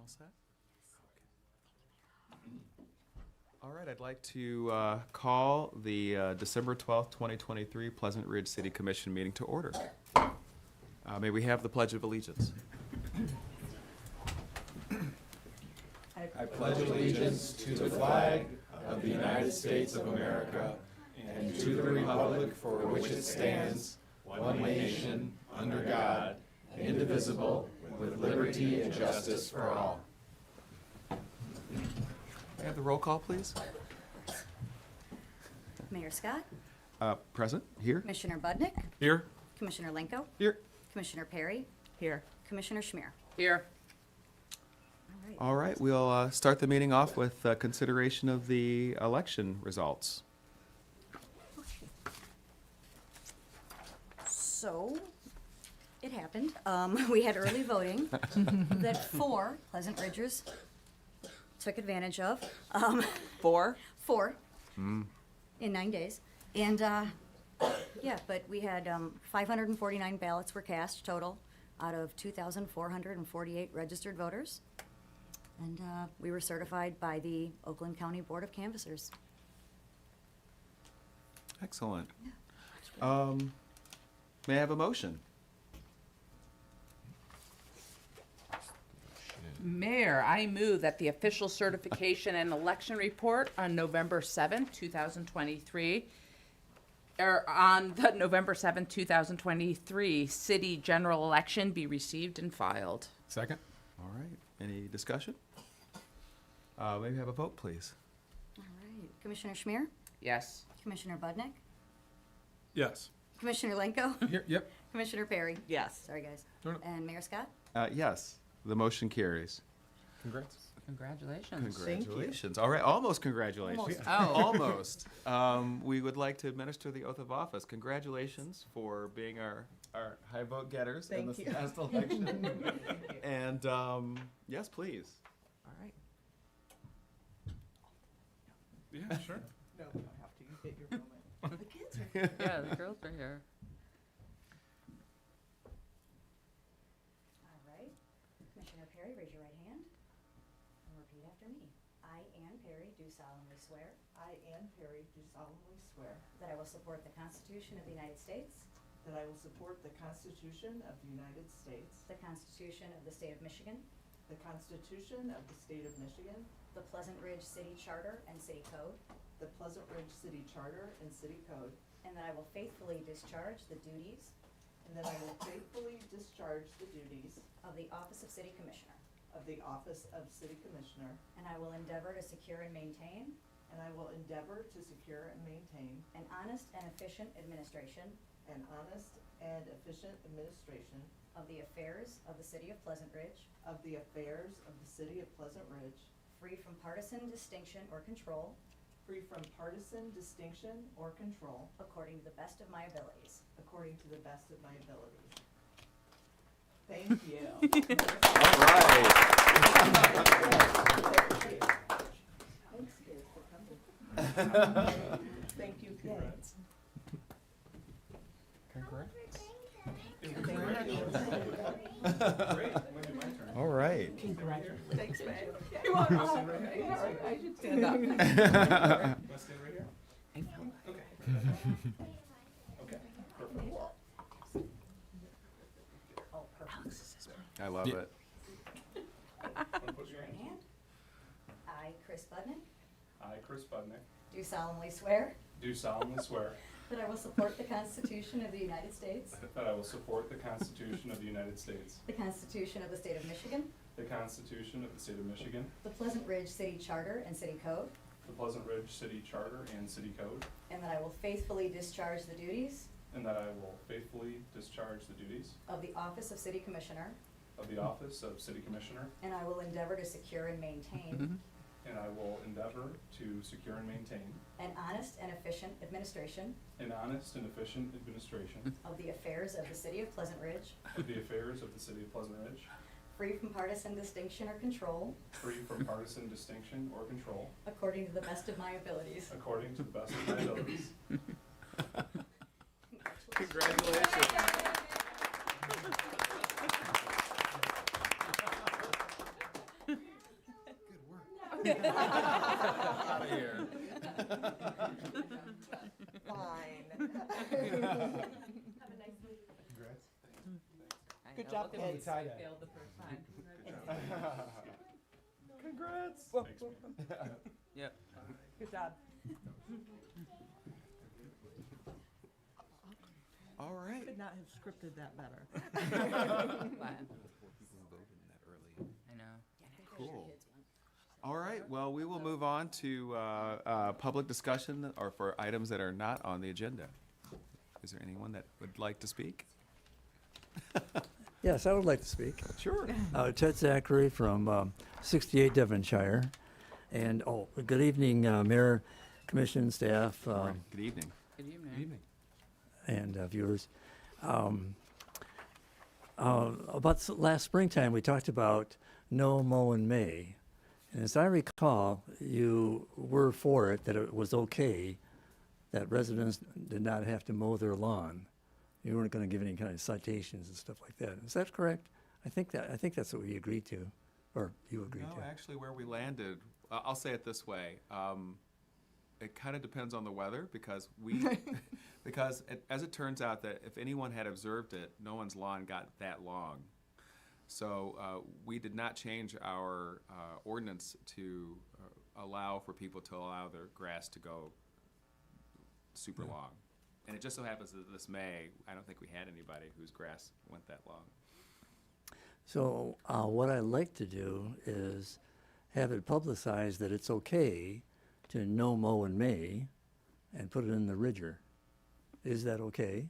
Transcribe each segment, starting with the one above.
set? All right, I'd like to call the December 12th, 2023 Pleasant Ridge City Commission meeting to order. May we have the Pledge of Allegiance? I pledge allegiance to the flag of the United States of America and to the republic for which it stands, one nation, under God, indivisible, with liberty and justice for all. May I have the roll call, please? Mayor Scott, Present, here. Commissioner Budnick, Here. Commissioner Lenko, Here. Commissioner Perry, Here. Commissioner Schmier. Here. All right. All right, we'll start the meeting off with consideration of the election results. So, it happened. We had early voting that 4 Pleasant Ridgers took advantage of. 4. 4 in 9 days. And, yeah, but we had 549 ballots were cast total out of 2,448 registered voters. And we were certified by the Oakland County Board of Canvassers. Excellent. May I have a motion? Mayor, I move that the official certification and election report on November 7th, 2023, on the November 7th, 2023 city general election be received and filed. Second? All right, any discussion? May we have a vote, please? All right. Commissioner Schmier, Yes. Commissioner Budnick, Yes. Commissioner Lenko, Here, yep. Commissioner Perry. Yes. Sorry, guys. Doing it. And Mayor Scott? Yes, the motion carries. Congrats. Congratulations. Congratulations. All right, almost congratulations. Almost. Oh. Almost. We would like to administer the oath of office. Congratulations for being our high vote getters in this past election. And yes, please. All right. Yeah, sure. No, you don't have to. You get your moment. The kids are. Yeah, the girls are here. All right. Commissioner Perry, raise your right hand and repeat after me. I, Ann Perry, do solemnly swear I, Ann Perry, do solemnly swear that I will support the Constitution of the United States, that I will support the Constitution of the United States, the Constitution of the State of Michigan, the Constitution of the State of Michigan, the Pleasant Ridge City Charter and City Code, the Pleasant Ridge City Charter and City Code, and that I will faithfully discharge the duties and that I will faithfully discharge the duties of the Office of City Commissioner. of the Office of City Commissioner, And I will endeavor to secure and maintain and I will endeavor to secure and maintain an honest and efficient administration an honest and efficient administration of the affairs of the City of Pleasant Ridge, of the affairs of the City of Pleasant Ridge, free from partisan distinction or control, free from partisan distinction or control, according to the best of my abilities. according to the best of my abilities. Thank you. All right. Thanks, kids, for coming. Thank you, kids. All right. Thanks, babe. I should stand up. Want to stay right here? Okay. Okay, perfect. Oh, perfect. I love it. Want to put your Right hand? hand. I, Chris Budnick, I, Chris Budnick, do solemnly swear do solemnly swear that I will support the Constitution of the United States, that I will support the Constitution of the United States, the Constitution of the State of Michigan, the Constitution of the State of Michigan, the Pleasant Ridge City Charter and City Code, the Pleasant Ridge City Charter and City Code, and that I will faithfully discharge the duties and that I will faithfully discharge the duties of the Office of City Commissioner, of the Office of City Commissioner, and I will endeavor to secure and maintain and I will endeavor to secure and maintain an honest and efficient administration an honest and efficient administration of the affairs of the City of Pleasant Ridge, of the affairs of the City of Pleasant Ridge, free from partisan distinction or control, free from partisan distinction or control, according to the best of my abilities. according to the best of my abilities. Congratulations. Out of here. Fine. I Good know, job, look at me, kids. I failed the first time. Congrats. Yep. Good job. All right. Could not have scripted that better. But, I know. Cool. All right, well, we will move on to public discussion or for items that are not on the agenda. Is there anyone that would like to speak? Yes, I would like to speak. Sure. Ted Zachary from 68 Devonshire. And, good evening, Mayor, Commission, staff, Good evening. Good evening. and viewers. Last springtime, we talked about no mow in May. And as I recall, you were for it, that it was okay, that residents did not have to mow their lawn. You weren't going to give any kind of citations and stuff like that. Is that correct? I think that's what we agreed to, or you agreed No, to. actually, where we landed, I'll say it this way. It kind of depends on the weather because as it turns out that if anyone had observed it, no one's lawn got that long. So we did not change our ordinance to allow for people to allow their grass to go super long. And it just so happens that this May, I don't think we had anybody whose grass went that long. So what I'd like to do is have it publicized that it's okay to no mow in May and put it in the Ridger. Is that okay?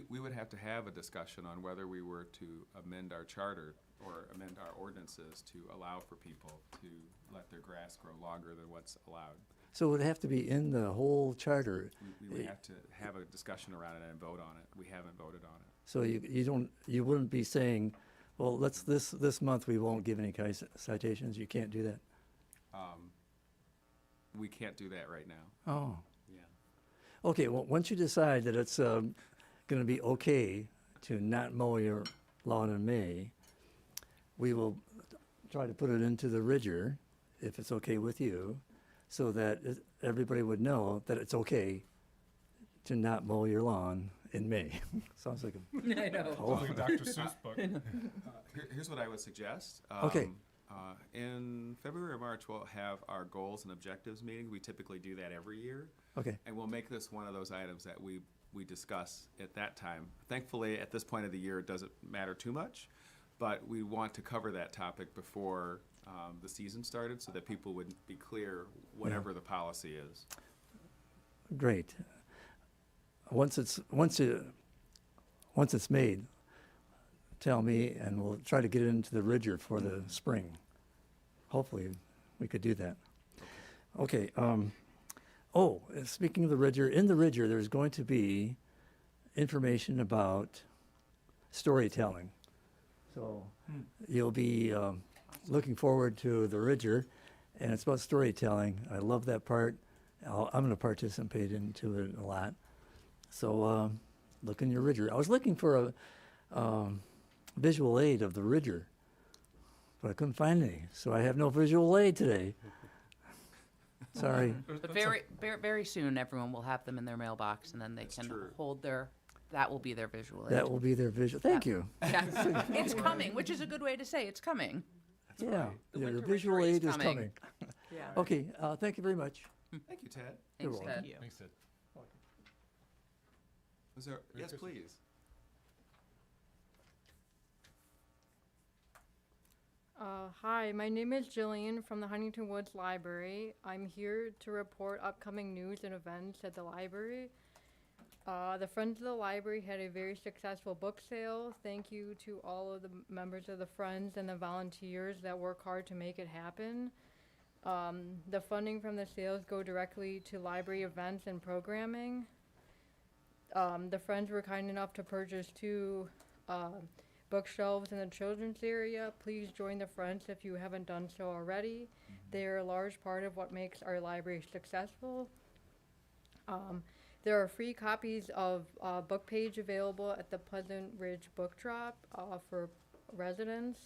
We would have to have a discussion on whether we were to amend our charter or amend our ordinances to allow for people to let their grass grow longer than what's allowed. So it would have to be in the whole charter. We would have to have a discussion around it and vote on it. We haven't voted on it. So you wouldn't be saying, well, this month we won't give any kind of citations. You can't do that. We can't do that right now. Oh. Yeah. Okay, well, once you decide that it's going to be okay to not mow your lawn in May, we will try to put it into the Ridger, if it's okay with you, so that everybody would know that it's okay to not mow your lawn in May. Sounds like a I know. oh, Dr. Seuss book. Here's what I would suggest. Okay. In February or March, we'll have our goals and objectives meeting. We typically do that every year. okay. And we'll make this one of those items that we discuss at that time. Thankfully, at this point of the year, it doesn't matter too much, but we want to cover that topic before the season started so that people would be clear whatever the policy is. Great. Once it's made, tell me, and we'll try to get it into the Ridger for the spring. Hopefully, we could do that. Okay. Speaking of the Ridger, in the Ridger, there's going to be information about storytelling. So you'll be looking forward to the Ridger, and it's about storytelling. I love that part. I'm going to participate into it a lot. So look in your Ridger. I was looking for a visual aid of the Ridger, but I couldn't find any. So I have no visual aid today. Sorry. But very soon, everyone will have them in their mailbox, and then they can true. hold that will be their visual aid. That will be their visual. Thank you. Yeah. It's coming, which is a good way to say it's coming. Yeah, The the winter visual Ridger is aid is coming. coming. Yeah. Okay, thank you very much. Thank you, Ted. Thanks, welcome. Ted. you. Thanks, Ted. Was there, yes, Christmas. please. Hi, my name is Jillian from the Huntington Woods Library. I'm here to report upcoming news and events at the library. The Friends of the Library had a very successful book sale. Thank you to all of the members of the Friends and the volunteers that work hard to make it happen. The funding from the sales go directly to library events and programming. The Friends were kind enough to purchase 2 bookshelves in the children's area. Please join the Friends if you haven't done so already. They are a large part of what makes our library successful. There are free copies of Book Page available at the Pleasant Ridge Book Drop for residents.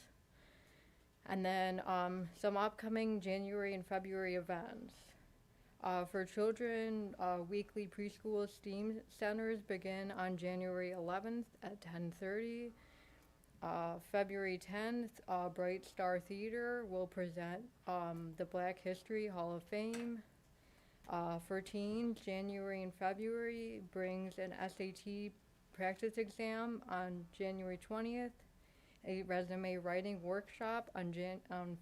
And then some upcoming January and February events. For children, weekly preschool STEAM centers begin on January 11th at 10:30. February 10th, Bright Star Theater will present the Black History Hall of Fame. For teens, January and February brings an SAT practice exam on January 20th, a resume writing workshop on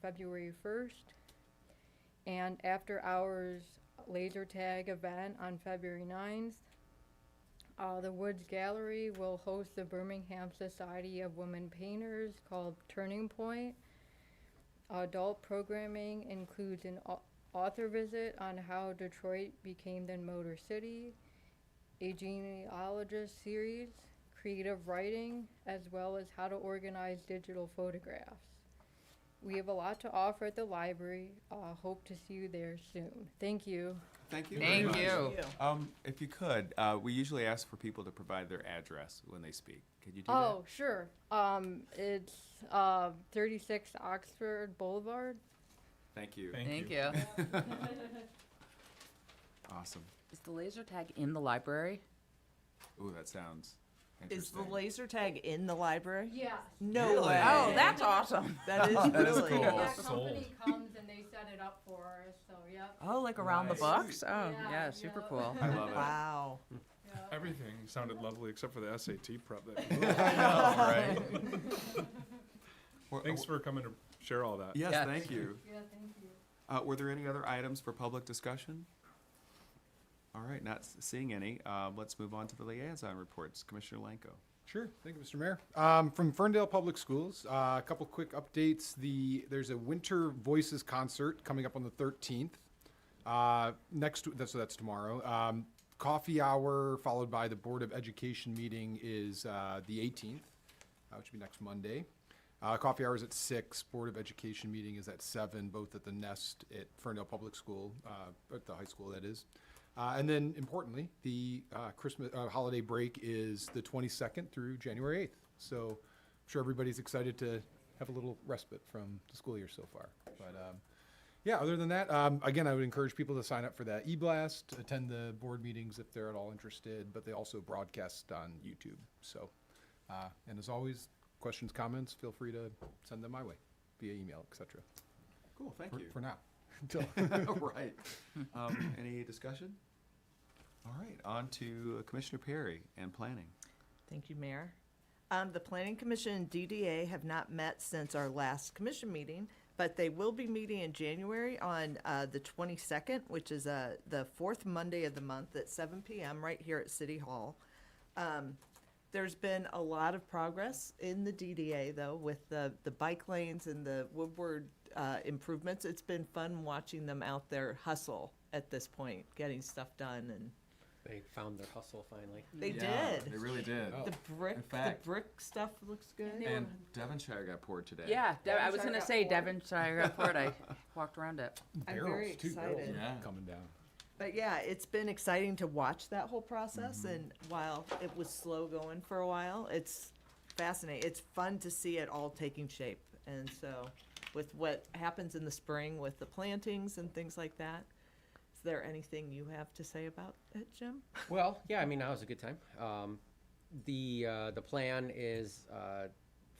February 1st, and after hours laser tag event on February 9th. The Woods Gallery will host the Birmingham Society of Women Painters called Turning Point. Adult programming includes an author visit on how Detroit became the Motor City, a genealogist series, creative writing, as well as how to organize digital photographs. We have a lot to offer at the library. Hope to see you there soon. Thank you. Thank you. very Thank much. you. If you could, we usually ask for people to provide their address when they speak. Could you do Oh, sure. It's 36 Oxford Boulevard. that? Thank you. Thank you. Awesome. Is the laser tag in the library? Ooh, that sounds Is the interesting. laser tag in the library? Yes. No Really? way. Oh, that's awesome. That is That is really. cool. Yeah, company comes and they set it up for us, so yep. Oh, like around Nice. the books? Oh, Yeah, yeah, super yeah. cool. I love it. Wow. Everything sounded lovely except for the SAT prep. That Well, Thanks for coming to share all that. Yes, Yes. thank you. Yeah, thank you. Were there any other items for public discussion? All right, not seeing any. Let's move on to the liaison reports. Commissioner Lanko. Sure, thank you, Mr. Mayor. From Ferndale Public Schools, a couple quick updates. There's a Winter Voices concert coming up on the 13th. That's tomorrow. Coffee hour followed by the Board of Education meeting is the 18th, which will be next Monday. Coffee hour is at 6. Board of Education meeting is at 7, both at the Nest at Ferndale Public School, at the high school that is. And then importantly, the Christmas holiday break is the 22nd through January 8th. So I'm sure everybody's excited to have a little respite from the school year so far. But yeah, other than that, again, I would encourage people to sign up for that e-blast, attend the board meetings if they're at all interested, but they also broadcast on YouTube. So, and as always, questions, comments, feel free to send them my way via email, etc. Cool, thank you. For now. Until Right. Any discussion? All right, on to Commissioner Perry and planning. Thank you, Mayor. The Planning Commission and DDA have not met since our last commission meeting, but they will be meeting in January on the 22nd, which is the fourth Monday of the month at 7 p.m. right here at City Hall. There's been a lot of progress in the DDA, though, with the bike lanes and the Woodward improvements. It's been fun watching them out there hustle at this point, getting stuff done, and They found their hustle finally. they Yeah, did. They really did. Oh. The In fact- brick stuff looks good. And Devonshire got poured today. Yeah, I was Devonshire gonna got say poured. Devonshire got poured. I walked around it. I'm barrels, very too, barrels excited. Yeah. coming down. But yeah, it's been exciting to watch that whole process, and while it was slow going for a while, it's fascinating. It's fun to see it all taking shape. And so, with what happens in the spring with the plantings and things like that, is there anything you have to say about it, Jim? Well, yeah, I mean, now is a good time. The plan is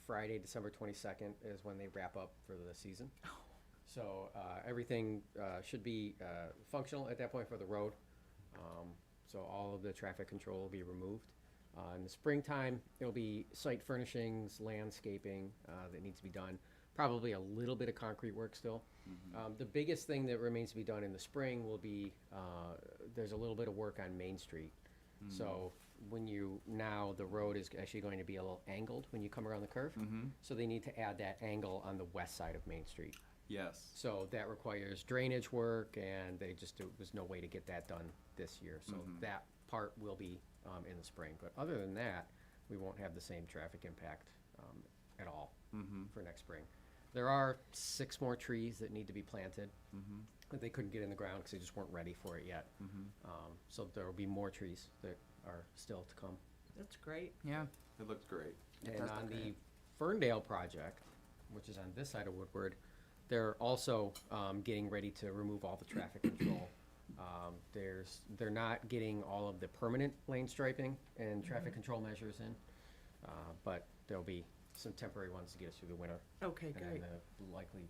Friday, December 22nd is when they wrap up for the season. So everything should be functional at that point for the road. So all of the traffic control will be removed. In the springtime, it'll be site furnishings, landscaping that needs to be done. Probably a little bit of concrete work still. The biggest thing that remains to be done in the spring will be, there's a little bit of work on Main Street. So the road is actually going to be a little angled when you come around the curve. So they need to add that angle on the west side of Main Street. Yes. So that requires drainage work, and there was no way to get that done this year. So that part will be in the spring. But other than that, we won't have the same traffic impact at all for next spring. There are 6 more trees that need to be planted, but they couldn't get in the ground because they just weren't ready for it yet. So there will be more trees that are still to come. That's great. Yeah. It looked great. And does on look the great. Ferndale project, which is on this side of Woodward, they're also getting ready to remove all the traffic control. They're not getting all of the permanent lane striping and traffic control measures in, but there'll be some temporary ones to get us through the winter. Okay, And great. then likely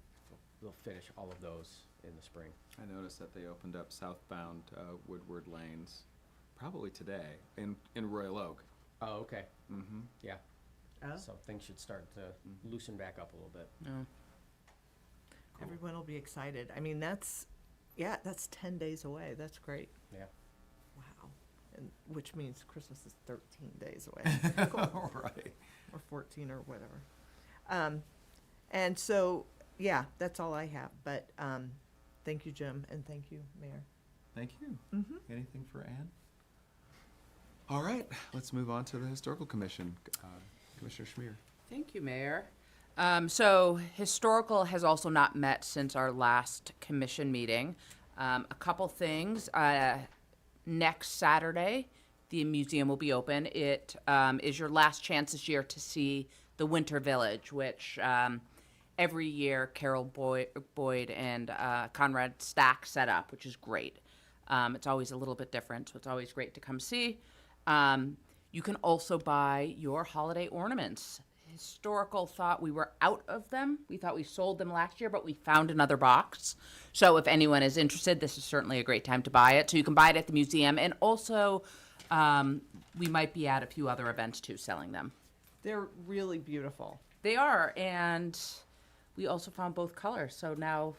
they'll finish all of those in the spring. I noticed that they opened up southbound Woodward lanes probably today in Royal Oak. Oh, okay. Mm-hmm. Yeah. Oh, So things should start to loosen back up a little bit. everyone will be excited. I mean, that's 10 days away. That's great. Yeah. Wow. And which means Christmas is 13 days away. Cool. Right. Or 14 or whatever. And so, yeah, that's all I have. But thank you, Jim, and thank you, Mayor. Thank you. Mm-hmm. Anything for Ann? All right, let's move on to the Historical Commission. Commissioner Schmier. Thank you, Mayor. So Historical has also not met since our last commission meeting. A couple things. Next Saturday, the museum will be open. It is your last chance this year to see the Winter Village, which every year Carol Boyd and Conrad Stack set up, which is great. It's always a little bit different, so it's always great to come see. You can also buy your holiday ornaments. Historical thought we were out of them. We thought we sold them last year, but we found another box. So if anyone is interested, this is certainly a great time to buy it. So you can buy it at the museum. And also, we might be at a few other events too selling them. They're really beautiful. They are. And we also found both colors. So now,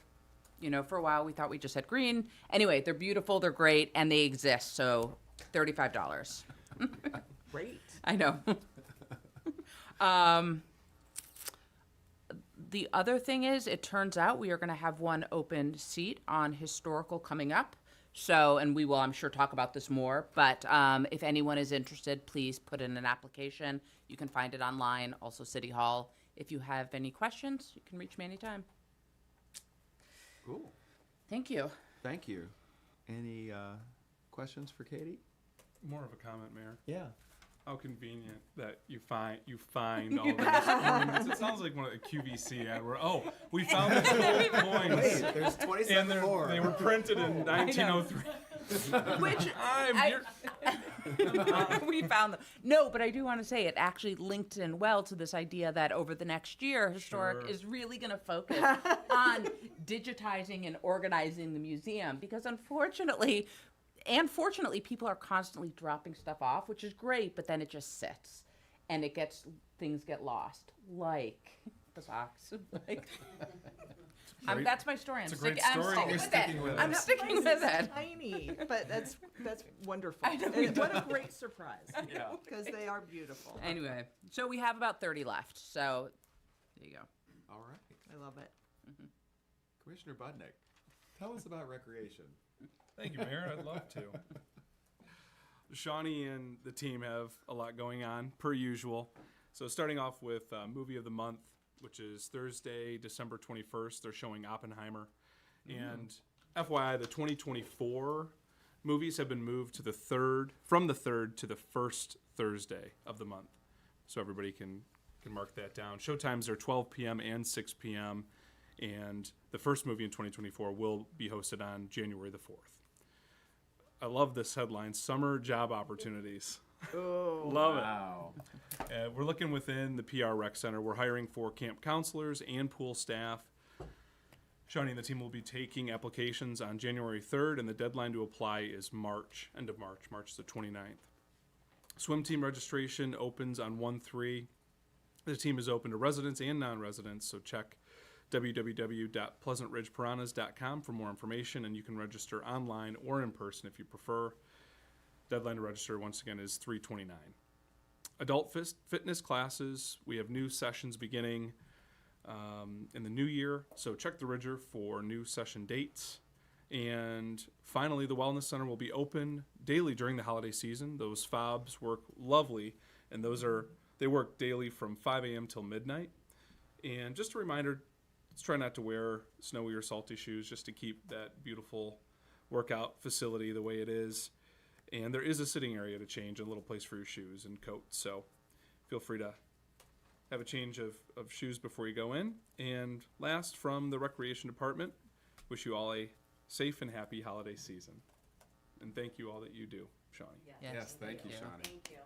for a while we thought we just had green. Anyway, they're beautiful. They're great. And they exist. So $35. Great. I know. The other thing is, it turns out we are going to have one open seat on Historical coming up. So, and we will, I'm sure, talk about this more. But if anyone is interested, please put in an application. You can find it online, also City Hall. If you have any questions, you can reach me anytime. Cool. Thank you. Thank you. Any questions for Katie? More of a comment, Mayor. Yeah. How convenient that you find all these ornaments. It sounds like one of the QVC ad where we found these gold coins. there's 27 And they were printed in 1903. Which we found them. No, but I do want to say it actually linked in well to this idea that over the next year, Historic Sure. is really going to focus on digitizing and organizing the museum because unfortunately, and fortunately, people are constantly dropping stuff off, which is great, but then it just sits and things get lost, like the socks. That's my story. It's a great story. I'm You're sticking with it. I'm This sticking place with is it. Tiny, but that's wonderful. I know, And what a great surprise. Yeah. Because they are beautiful. Anyway, so we have about 30 left. So there you go. All right. I love it. Commissioner Budnick, tell us about recreation. Thank you, Mayor. I'd love to. Shawnee and the team have a lot going on, per usual. So starting off with Movie of the Month, which is Thursday, December 21st. They're showing Oppenheimer. And FYI, the 2024 movies have been moved to from the 3rd to the first Thursday of the month. So everybody can mark that down. Showtimes are 12 p.m. and 6 p.m. And the first movie in 2024 will be hosted on January the 4th. I love this headline, Summer Job Opportunities. Oh, Love it. Wow. We're looking within the PR Rec Center. We're hiring for camp counselors and pool staff. Shawnee and the team will be taking applications on January 3rd, and the deadline to apply is end of March. March the 29th. Swim team registration opens on 1/3. The team is open to residents and non-residents, so check www.pleasantridgepiranhas.com for more information, and you can register online or in person if you prefer. Deadline to register, once again, is 3/29. Adult fitness classes, we have new sessions beginning in the new year, so check the Ridger for new session dates. And finally, the Wellness Center will be open daily during the holiday season. Those fobs work lovely, and they work daily from 5 a.m. till midnight. And just a reminder, let's try not to wear snowy or salty shoes just to keep that beautiful workout facility the way it is. And there is a sitting area to change, a little place for your shoes and coats. So feel free to have a change of shoes before you go in. And last, from the Recreation Department, wish you all a safe and happy holiday season. And thank you all that you do, Shawnee. Yes, thank you, Shawnee. Thank you.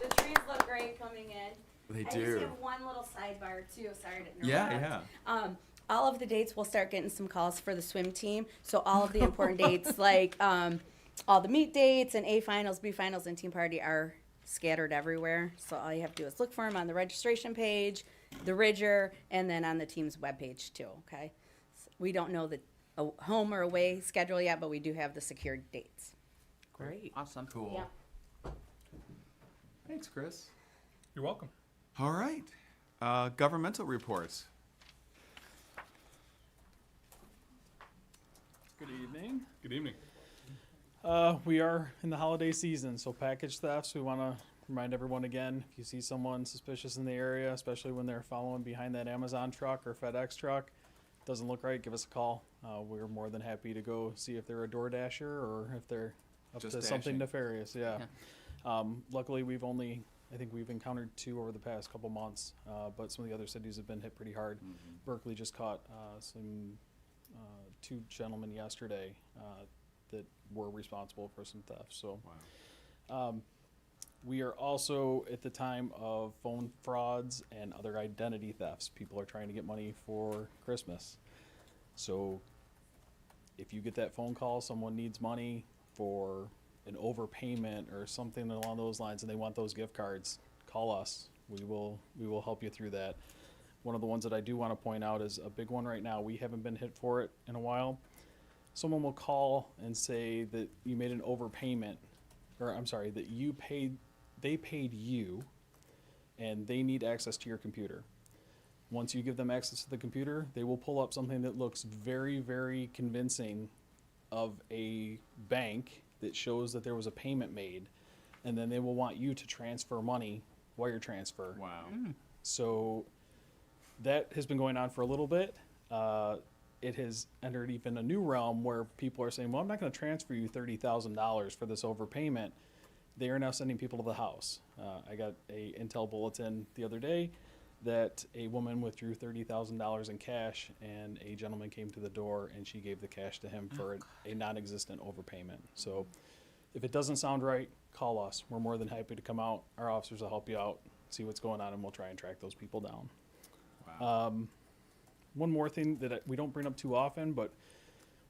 The trees look great coming in. They I do. just have one little sidebar too, sorry to interrupt. Yeah, yeah. All of the dates, we'll start getting some calls for the swim team. So all of the important dates, like all the meet dates and A finals, B finals, and team party are scattered everywhere. So all you have to do is look for them on the registration page, the Ridger, and then on the team's webpage too. Okay. So we don't know the home or away schedule yet, but we do have the secured dates. Great. Awesome. Cool. Yeah. Thanks, Chris. You're welcome. All right. Governmental reports. Good evening. Good evening. We are in the holiday season, so package thefts, we want to remind everyone again, if you see someone suspicious in the area, especially when they're following behind that Amazon truck or FedEx truck, doesn't look right, give us a call. We're more than happy to go see if they're a DoorDasher or if they're up Just to something dashing. nefarious, yeah. Luckily, I think we've encountered 2 over the past couple months, but some of the other cities have been hit pretty hard. Berkeley just caught 2 gentlemen yesterday that were responsible for some theft. So Wow. we are also at the time of phone frauds and other identity thefts. People are trying to get money for Christmas. So if you get that phone call, someone needs money for an overpayment or something along those lines and they want those gift cards, call us. We will help you through that. One of the ones that I do want to point out is a big one right now. We haven't been hit for it in a while. Someone will call and say that you made an overpayment, or I'm sorry, that they paid you, and they need access to your computer. Once you give them access to the computer, they will pull up something that looks very, very convincing of a bank that shows that there was a payment made, and then they will want you to transfer money, wire transfer. Wow. So that has been going on for a little bit. It has entered even a new realm where people are saying, well, I'm not going to transfer you $30,000 for this overpayment. They are now sending people to the house. I got a Intel bulletin the other day that a woman withdrew $30,000 in cash and a gentleman came to the door and she gave the cash to him for a non-existent overpayment. So if it doesn't sound right, call us. We're more than happy to come out. Our officers will help you out, see what's going on, and we'll try and track those people down. Wow. One more thing that we don't bring up too often, but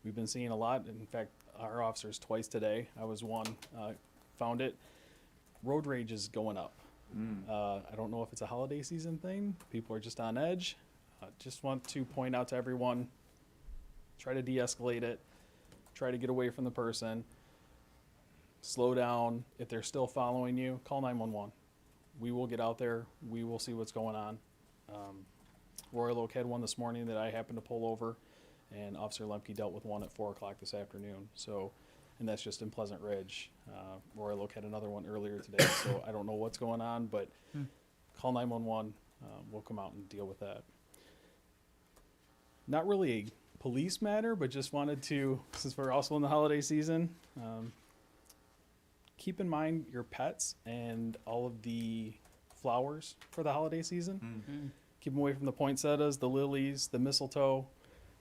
we've been seeing a lot. In fact, our officers twice today, I was one, found it. Road rage is going up. I don't know if it's a holiday season thing. People are just on edge. Just want to point out to everyone, try to de-escalate it. Try to get away from the person. Slow down. If they're still following you, call 911. We will get out there. We will see what's going on. Royal Oak had one this morning that I happened to pull over, and Officer Lemke dealt with one at 4 o'clock this afternoon. So, and that's just in Pleasant Ridge. Royal Oak had another one earlier today, so I don't know what's going on, but call 911. We'll come out and deal with that. Not really a police matter, but just wanted to, since we're also in the holiday season, keep in mind your pets and all of the flowers for the holiday season. Keep them away from the poinsettias, the lilies, the mistletoe,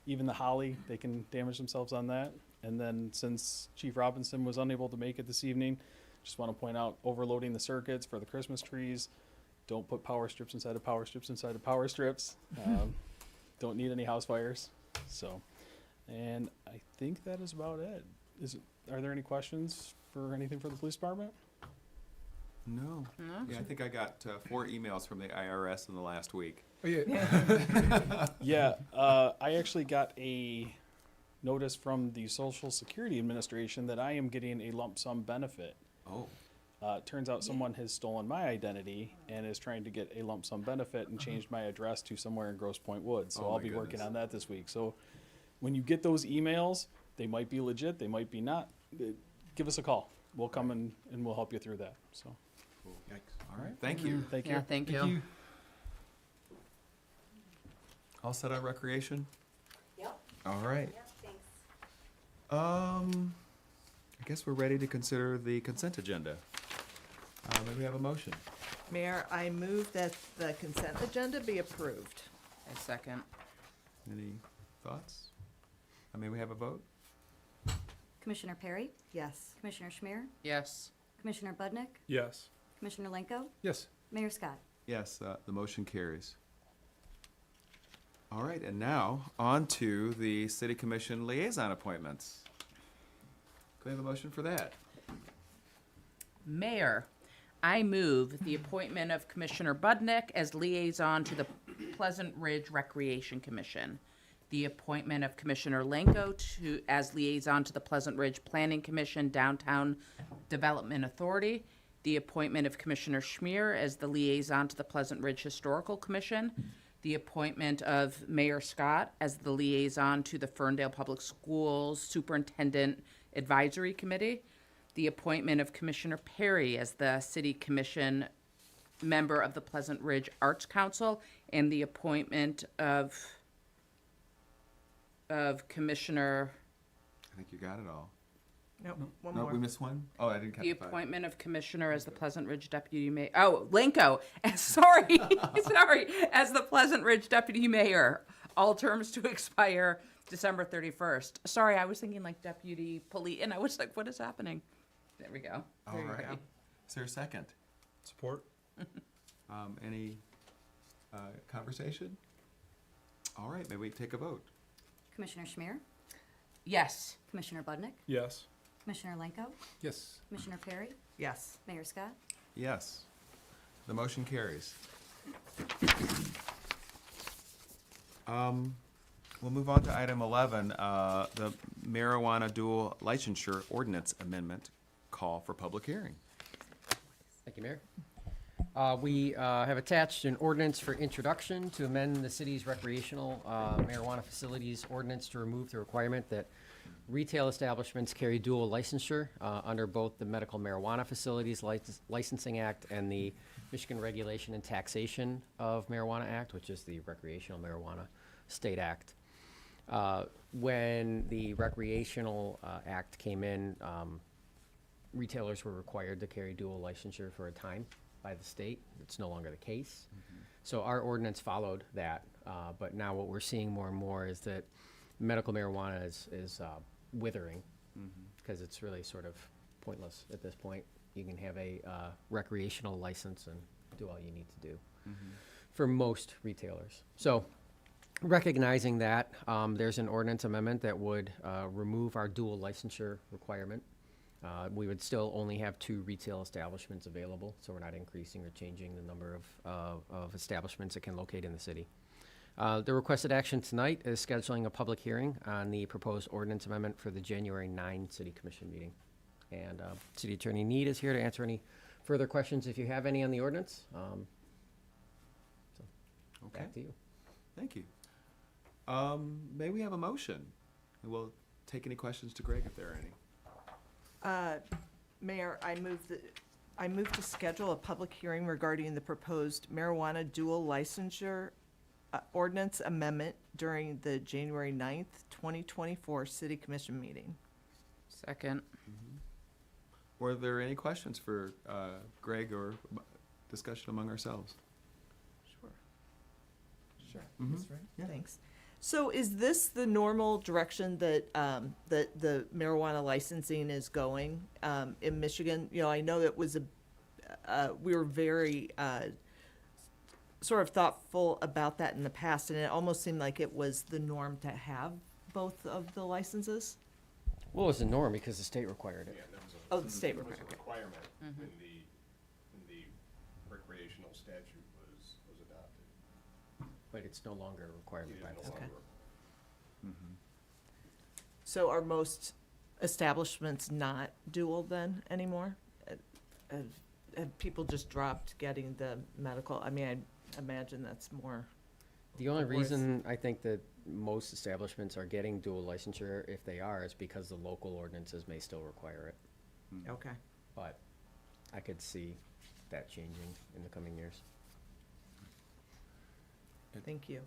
even the holly. They can damage themselves on that. And then since Chief Robinson was unable to make it this evening, just want to point out overloading the circuits for the Christmas trees. Don't put power strips inside of power strips inside of power strips. Don't need any house fires. So, and I think that is about it. Are there any questions for anything for the police department? No. Yeah, I think I got 4 emails from the IRS in the last week. Oh, yeah. Yeah, I actually got a notice from the Social Security Administration that I am getting a lump sum benefit. Oh. Turns out someone has stolen my identity and is trying to get a lump sum benefit and changed my address to somewhere in Grosse Pointe Woods. So Oh, I'll my be working goodness. on that this week. So when you get those emails, they might be legit, they might be not. Give us a call. We'll come and we'll help you through that. So Cool. All right. Thank you. thank you. Yeah, thank you. All set on recreation? Yep. All right. Yep, thanks. I guess we're ready to consider the consent agenda. May we have a motion? Mayor, I move that the consent agenda be approved. A second. Any thoughts? May we have a vote? Commissioner Perry, Yes. Commissioner Schmier, Yes. Commissioner Budnick, Yes. Commissioner Lenko, Yes. Mayor Scott. Yes, the motion carries. All right, and now on to the city commission liaison appointments. Can we have a motion for that? Mayor, I move the appointment of Commissioner Budnick as liaison to the Pleasant Ridge Recreation Commission, the appointment of Commissioner Lenko as liaison to the Pleasant Ridge Planning Commission Downtown Development Authority, the appointment of Commissioner Schmier as the liaison to the Pleasant Ridge Historical Commission, the appointment of Mayor Scott as the liaison to the Ferndale Public Schools Superintendent Advisory Committee, the appointment of Commissioner Perry as the City Commission member of the Pleasant Ridge Arts Council, and the appointment of Commissioner, I think you got it all. Nope, one No, more. we missed one? Oh, I didn't catch the that. appointment of Commissioner as the Pleasant Ridge Deputy Mayor, oh, Lenko, sorry, sorry, as the Pleasant Ridge Deputy Mayor, all terms to expire December 31st. Sorry, I was thinking like Deputy Police, and I was like, what is happening? There we go. All There you right. go. Is there a second? Support. Any conversation? All right, may we take a vote? Commissioner Schmier, Yes. Commissioner Budnick, Yes. Commissioner Lenko, Yes. Commissioner Perry, Yes. Mayor Scott. Yes. The motion carries. We'll move on to item 11, the marijuana dual licensure ordinance amendment call for public hearing. Thank you, Mayor. We have attached an ordinance for introduction to amend the city's recreational marijuana facilities ordinance to remove the requirement that retail establishments carry dual licensure under both the Medical Marijuana Facilities Licensing Act and the Michigan Regulation and Taxation of Marijuana Act, which is the Recreational Marijuana State Act. When the Recreational Act came in, retailers were required to carry dual licensure for a time by the state. It's no longer the case. So our ordinance followed that, but now what we're seeing more and more is that medical marijuana is withering because it's really sort of pointless at this point. You can have a recreational license and do all you need to do for most retailers. So recognizing that, there's an ordinance amendment that would remove our dual licensure requirement. We would still only have 2 retail establishments available, so we're not increasing or changing the number of establishments that can locate in the city. The requested action tonight is scheduling a public hearing on the proposed ordinance amendment for the January 9 City Commission meeting. And City Attorney Need is here to answer any further questions if you have any on the ordinance. Okay, Back to you. thank you. May we have a motion? And we'll take any questions to Greg if there are any. Mayor, I move to schedule a public hearing regarding the proposed marijuana dual licensure ordinance amendment during the January 9th, 2024 City Commission meeting. Second. Were there any questions for Greg or discussion among ourselves? Sure. Mhm. Right. Thanks. So is this the normal direction that, that the marijuana licensing is going, in Michigan? You know, I know it was we were very, sort of thoughtful about that in the past, and it almost seemed like it was the norm to have both of the licenses? Well, it's a norm because the state required it. Oh, the state There was required, a okay. requirement when the recreational statute was adopted. But it's no longer a requirement by It the is no state. longer. So are most establishments not dual then anymore? Have people just dropped getting the medical? I mean, I imagine that's more. The only Of course. reason I think that most establishments are getting dual licensure, if they are, is because the local ordinances may still require it. Okay. But I could see that changing in the coming years. Thank you.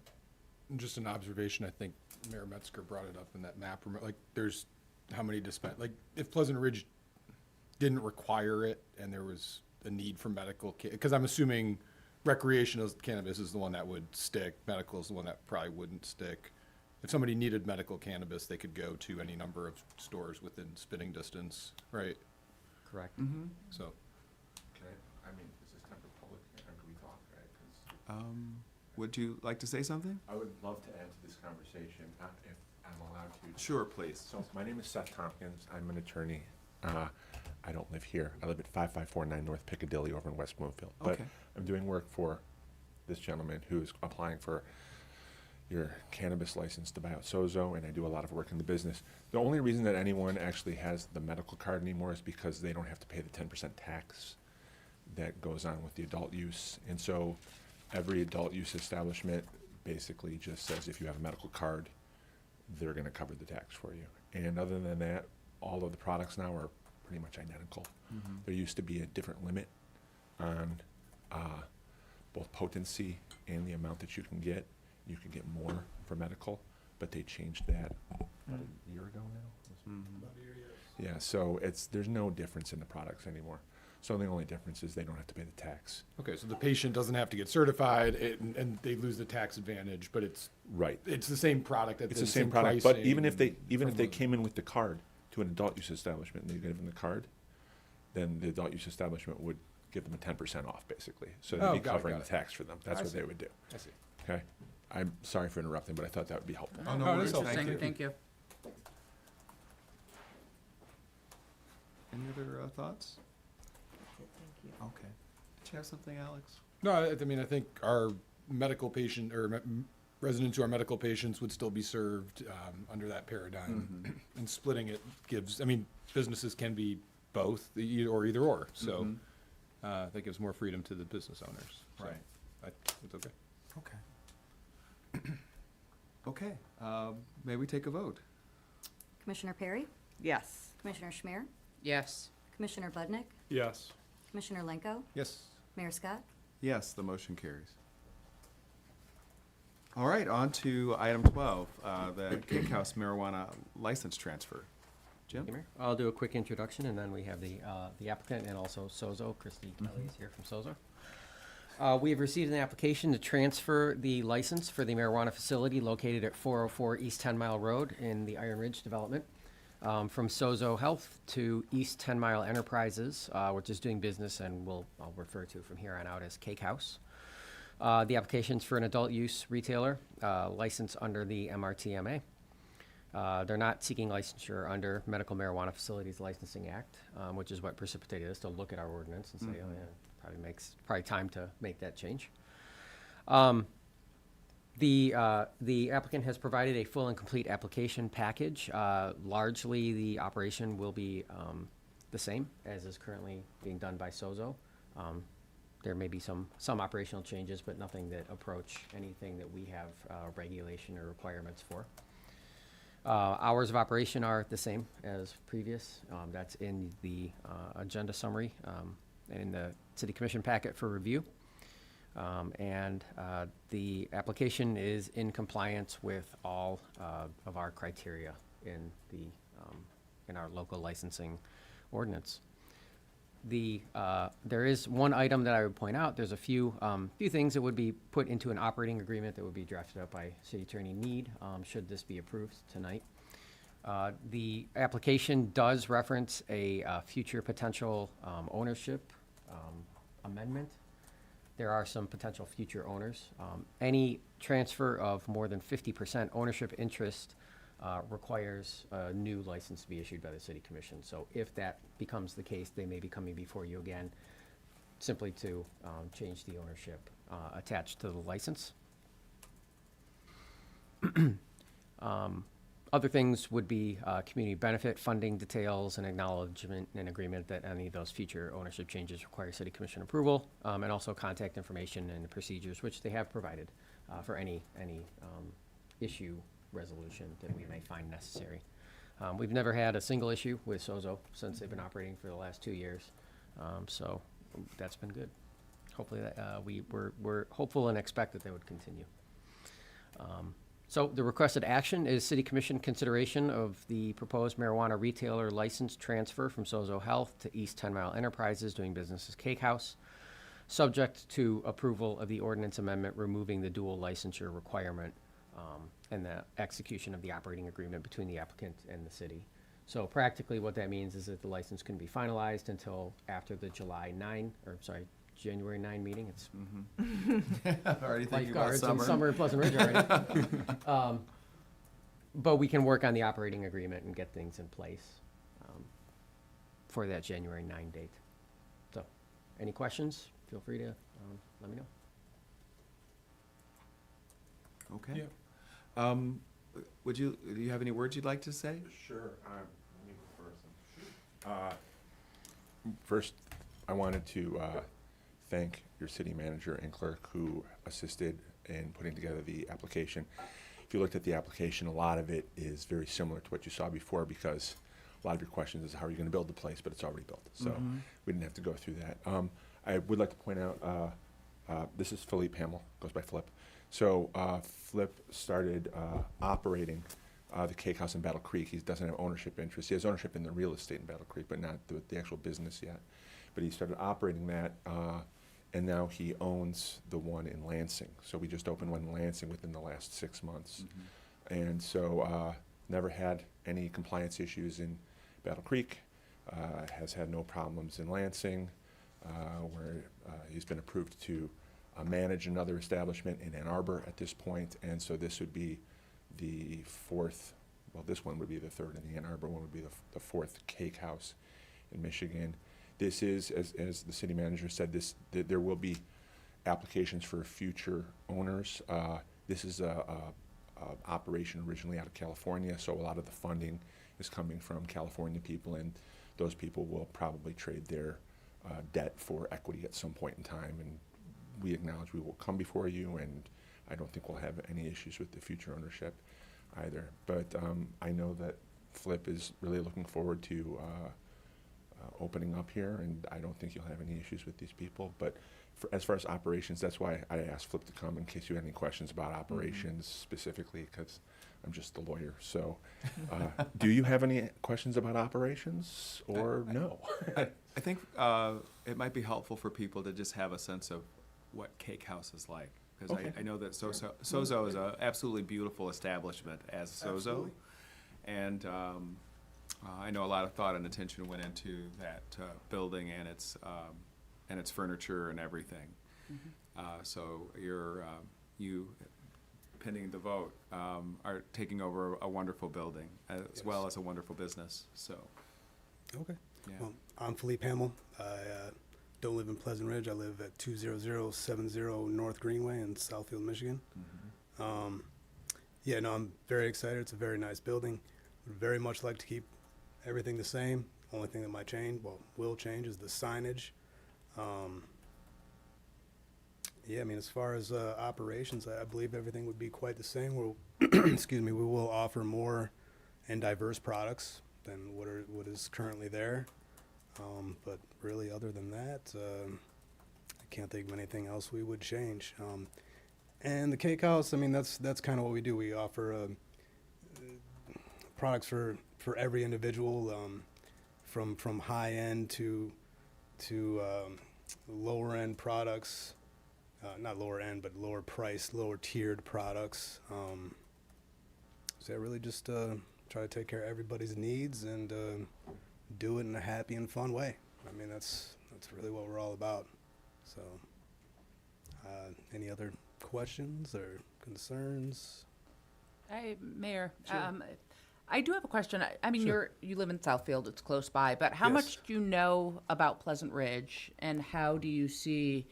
Just an observation, I think Mayor Metzger brought it up in that map, like, there's how many like, if Pleasant Ridge didn't require it and there was a need for medical, because I'm assuming recreational cannabis is the one that would stick, medical is the one that probably wouldn't stick. If somebody needed medical cannabis, they could go to any number of stores within spitting distance, right? Correct. So, I mean, is this time for public, or can we talk, right? 'Cause Would you like to say something? I would love to add to this conversation, if I'm allowed to. Sure, please. So, my name is Seth Tompkins. I'm an attorney. I don't live here. I live at 5549 North Piccadilly over in West Bloomfield. But Okay. I'm doing work for this gentleman who's applying for your cannabis license to buy out Sozo, and I do a lot of work in the business. The only reason that anyone actually has the medical card anymore is because they don't have to pay the 10% tax that goes on with the adult use. And so every adult use establishment basically just says if you have a medical card, they're gonna cover the tax for you. And other than that, all of the products now are pretty much identical. There used to be a different limit on both potency and the amount that you can get. You could get more for medical, but they changed that about a year ago now. Yeah, so there's no difference in the products anymore. So the only difference is they don't have to pay the tax. okay, so the patient doesn't have to get certified, and they lose the tax advantage, but it's Right. the same product. It's the same product, but even if they from came in with the card to an adult use establishment and they gave them the card, then the adult use establishment would give them a 10% off, basically. So they'd Oh, be got it, covering got the it. tax for them. That's I what see. they would do. I see. Okay? I'm sorry for interrupting, but I thought that would be helpful. Oh, no Oh, worries. that's helpful. Thank you. Thank you. Any other thoughts? Thank you. Okay. Did you have something, Alex? No, I mean, I think our medical patient, or residents who are medical patients would still be served under that paradigm. And splitting it gives, I mean, businesses can be both, or either or. So that gives more freedom to the business owners. So Right. it's okay. Okay. Okay, may we take a vote? Commissioner Perry, Yes. Commissioner Schmier, Yes. Commissioner Budnick, Yes. Commissioner Lenko, Yes. Mayor Scott. Yes, the motion carries. All right, on to item 12, the Cake House marijuana license transfer. Jim? Mayor. I'll do a quick introduction, and then we have the applicant and also Sozo. Christy Kelly is here from Sozo. We have received an application to transfer the license for the marijuana facility located at 404 East 10 Mile Road in the Iron Ridge development from Sozo Health to East 10 Mile Enterprises, which is doing business and I'll refer to from here on out as Cake House. The application's for an adult use retailer licensed under the MRTMA. They're not seeking licensure under Medical Marijuana Facilities Licensing Act, which is what precipitated us to look at our ordinance and say, oh yeah, probably time to make that change. The applicant has provided a full and complete application package. Largely, the operation will be the same as is currently being done by Sozo. There may be some operational changes, but nothing that approach anything that we have regulation or requirements for. Hours of operation are the same as previous. That's in the agenda summary and in the City Commission packet for review. The application is in compliance with all of our criteria in our local licensing ordinance. There is one item that I would point out. There's a few things that would be put into an operating agreement that would be drafted up by City Attorney Mead, should this be approved tonight. The application does reference a future potential ownership amendment. There are some potential future owners. Any transfer of more than 50% ownership interest requires a new license to be issued by the City Commission. So if that becomes the case, they may be coming before you again simply to change the ownership attached to the license. Other things would be community benefit funding details and acknowledgement and agreement that any of those future ownership changes require City Commission approval, and also contact information and the procedures which they have provided for any issue resolution that we may find necessary. We've never had a single issue with Sozo since they've been operating for the last 2 years, so that's been good. Hopefully that we're hopeful and expect that they would continue. So the requested action is City Commission consideration of the proposed marijuana retailer license transfer from Sozo Health to East 10 Mile Enterprises doing business as Cake House, subject to approval of the ordinance amendment removing the dual licensure requirement and the execution of the operating agreement between the applicant and the city. So practically what that means is that the license couldn't be finalized until after the January 9 meeting. It's Already thinking about lifeguards and summer. summer in Pleasant Ridge already. But we can work on the operating agreement and get things in place for that January 9 date. So, any questions? Feel free to let me know. Okay. Do you have any words you'd like to say? Sure. Let me go first. First, I wanted to thank your city manager and clerk who assisted in putting together the application. If you looked at the application, a lot of it is very similar to what you saw before because a lot of your questions is how are you going to build the place, but it's already built. So we didn't have to go through that. I would like to point out, this is Philippe Hamill, goes by Flip. So Flip started operating the Cake House in Battle Creek. He doesn't have ownership interest. He has ownership in the real estate in Battle Creek, but not the actual business yet. But he started operating that, and now he owns the one in Lansing. So we just opened one in Lansing within the last 6 months. And so never had any compliance issues in Battle Creek, has had no problems in Lansing, where he's been approved to manage another establishment in Ann Arbor at this point, and so this would be the fourth, well, this one would be the third, and the Ann Arbor one would be the fourth Cake House in Michigan. This is, as the city manager said, there will be applications for future owners. This is a operation originally out of California, so a lot of the funding is coming from California people, and those people will probably trade their debt for equity at some point in time, and we acknowledge we will come before you, and I don't think we'll have any issues with the future ownership either. But I know that Flip is really looking forward to opening up here, and I don't think you'll have any issues with these people. But as far as operations, that's why I asked Flip to come in case you had any questions about operations specifically, because I'm just the lawyer. So do you have any questions about operations or no? I think it might be helpful for people to just have a sense of what Cake House is like, because Okay. I know that Sozo is an absolutely beautiful establishment as Sozo, Absolutely. and I know a lot of thought and attention went into that building and its furniture and everything. So you, pending the vote, are taking over a wonderful building as well as a wonderful business. So Okay. yeah. Well, I'm Philippe Hamill. I don't live in Pleasant Ridge. I live at 20070 North Greenway in Southfield, Michigan. Yeah, no, I'm very excited. It's a very nice building. Would very much like to keep everything the same. Only thing that might change, well, will change, is the signage. Yeah, I mean, as far as operations, I believe everything would be quite the same. We'll, excuse me, we will offer more and diverse products than what is currently there. But really, other than that, I can't think of anything else we would change. And the Cake House, I mean, that's kind of what we do. We offer products for every individual, from high end to lower end products. Not lower end, but lower priced, lower tiered products. So I really just try to take care of everybody's needs and do it in a happy and fun way. I mean, that's really what we're all about. So, any other questions or concerns? Mayor, I do have a question. I mean, Sure. you live in Southfield, it's close by, but how Yes. much do you know about Pleasant Ridge, and how do you see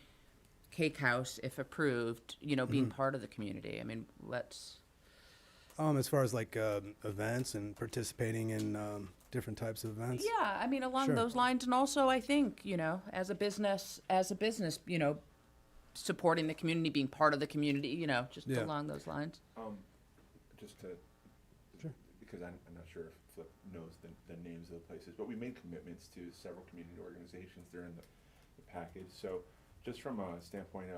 Cake House, if approved, being part of the community? I mean, As far as like events and participating in different types of events. Yeah, I mean, along Sure. those lines, and also I think, as a business, supporting the community, being part of the community, just Yeah. along those lines. Just to, Sure. because I'm not sure if Flip knows the names of the places, but we made commitments to several community organizations. They're in the package. So just from a standpoint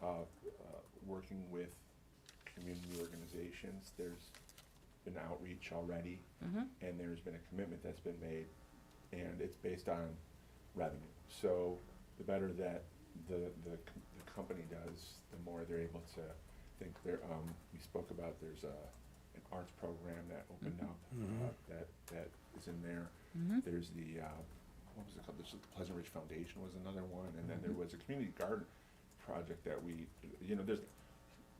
of working with community organizations, there's been outreach already, and there's been a commitment that's been made, and it's based on revenue. So the better that the company does, the more they're able to think. We spoke about there's an arts program that opened up that is in there. There's the what was it called? The Pleasant Ridge Foundation was another one, and then there was a community garden project that we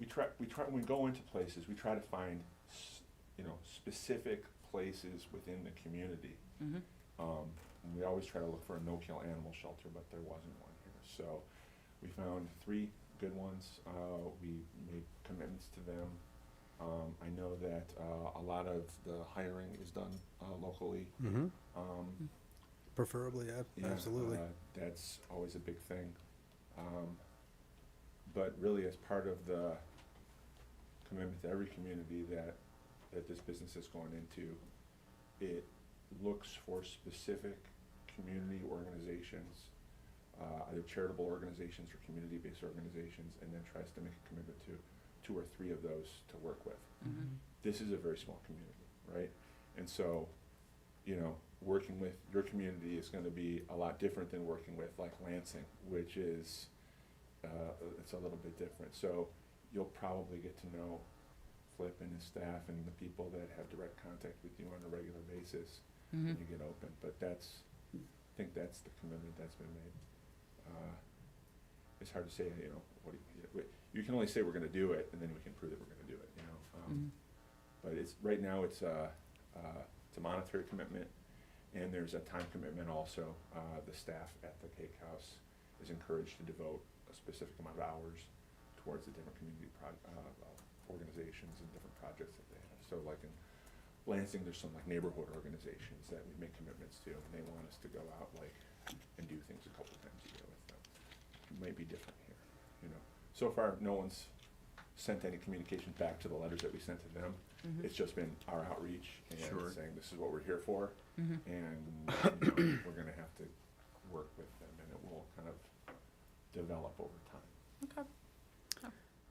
try when we go into places, we try to find specific places within the community. And we always try to look for a no-kill animal shelter, but there wasn't one here. So we found 3 good ones. We made commitments to them. I know that a lot of the hiring is done locally. Preferably, yeah, absolutely. That's always a big thing. But really, as part of the commitment to every community that this business is going into, it looks for specific community organizations, either charitable organizations or community-based organizations, and then tries to make a commitment to 2 or 3 of those to work with. This is a very small community, right? And so, working with your community is going to be a lot different than working with like Lansing, which is, it's a little bit different. So you'll probably get to know Flip and his staff and the people that have direct contact with you on a regular basis when you get open. But I think that's the commitment that's been made. It's hard to say, you can only say we're going to do it, and then we can prove that we're going to do it, But right now it's a monetary commitment, and there's a time commitment also. The staff at the Cake House is encouraged to devote a specific amount of hours towards the different community organizations and different projects that they have. So like in Lansing, there's some like neighborhood organizations that we make commitments to, and they want us to go out and do things a couple times a year with them. It might be different here, So far, no one's sent any communication back to the letters that we sent to them. It's just been our outreach and saying this is what we're here for, and we're going to have to work with them, and it will kind of develop over time. Okay.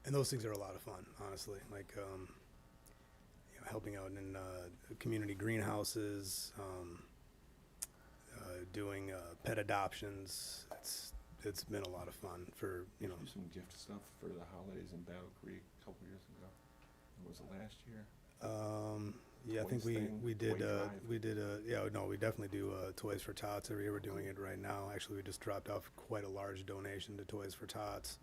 And those things are a lot of fun, honestly. Like helping out in community greenhouses, doing pet adoptions. It's been a lot of fun for Do some gift stuff for the holidays in Battle Creek a couple years ago. Was it last year? Yeah, I think Toys thing, we did toy we definitely do Toys for Tots every year. We're doing it right now. Actually, we just dropped off quite a large donation to Toys for Tots.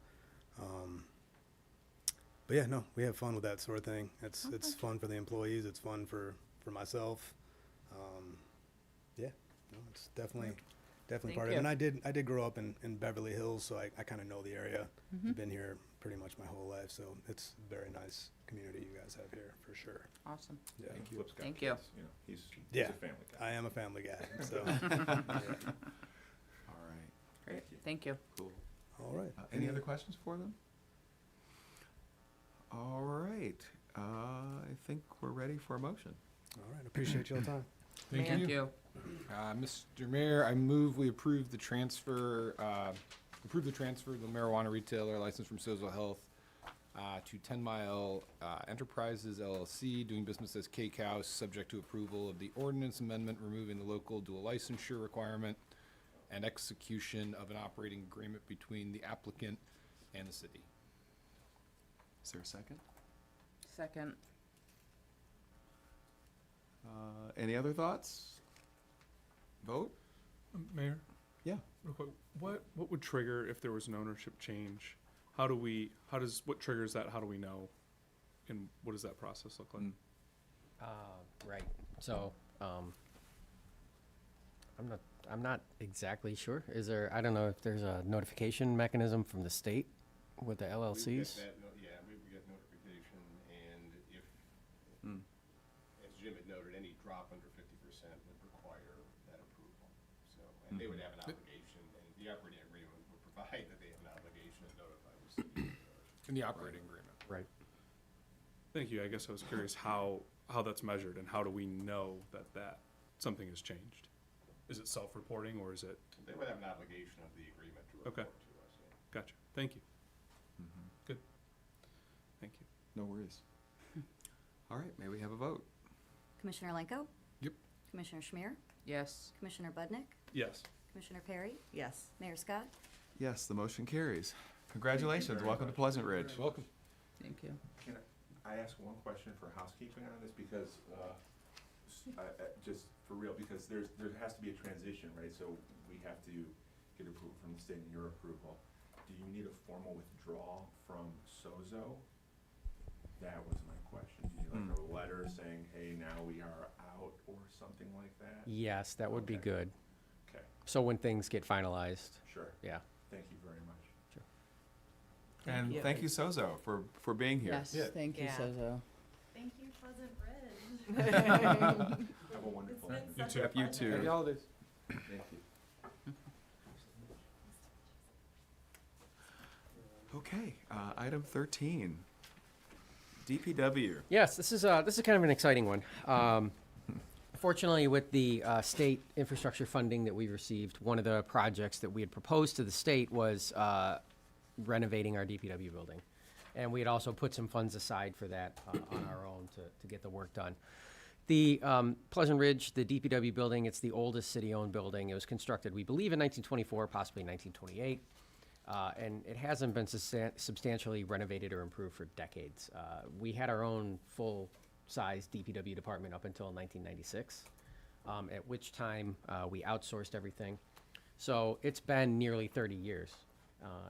But yeah, no, we have fun with that sort of thing. It's fun for the employees. It's fun for myself. Yeah, no, it's definitely Thank part of you. it. And I did grow up in Beverly Hills, so I kind of know the area. I've been here pretty much my whole life, so it's a very nice community you guys have here for sure. Awesome. Yeah. Thank you. Thank you. He's Yeah. a family guy. I am a family guy, so. All right. Great. Thank you. Cool. All right. Any other questions for them? All right. I think we're ready for a motion. All right. Appreciate your time. Thank you. Mr. Mayor, I move we approve the transfer of the marijuana retailer license from Sozo Health to 10 Mile Enterprises LLC, doing business as Cake House, subject to approval of the ordinance amendment removing the local dual licensure requirement and execution of an operating agreement between the applicant and the city. Is there a second? Second. Any other thoughts? Vote? Mayor? Yeah. Real quick, what would trigger if there was an ownership change? What triggers that? How do we know? And what does that process look like? Right. So, I'm not exactly sure. I don't know if there's a notification mechanism from the state with the LLCs. We get notification, and if, as Jim had noted, any drop under 50% would require that approval. So, and they would have an obligation, and the operating agreement would provide that they have an obligation to notify the city. In the operating agreement. Right. Thank you. I guess I was curious how that's measured and how do we know that something has changed? Is it self-reporting or is it? They would have an obligation of the agreement to report to us. Yeah. Gotcha. Thank you. Good. Thank you. no worries. All right, may we have a vote? Commissioner Lenko? Yep. Commissioner Schmier? Yes. Commissioner Budnick? Yes. Commissioner Perry? Yes. Mayor Scott? Yes, the motion carries. Congratulations, welcome to Pleasant Ridge. Welcome. Thank you. Can I ask one question for housekeeping on this? Because, just for real, because there has to be a transition, right? So we have to get approval from the state and your approval. Do you need a formal withdrawal from SOZO? That was my question. Do you like a letter saying, hey, now we are out, or something like that? Yes, that would be Okay. good. Okay, So when things get finalized, sure. yeah. Thank you very much. And you. thank you, Sozo, for being here. Yes, Yeah. thank you, Yeah. Sozo. Thank you, Pleasant Ridge. Have a wonderful night. You too. You too. Happy holidays. Thank you. Okay, item 13, DPW. Yes, this is kind of an exciting one. Fortunately, with the state infrastructure funding that we received, one of the projects that we had proposed to the state was renovating our DPW building. And we had also put some funds aside for that on our own to get the work done. The Pleasant Ridge, the DPW building, it's the oldest city-owned building. It was constructed, we believe, in 1924, possibly 1928. And it hasn't been substantially renovated or improved for decades. We had our own full-size DPW department up until 1996, at which time we outsourced everything. So it's been nearly 30 years,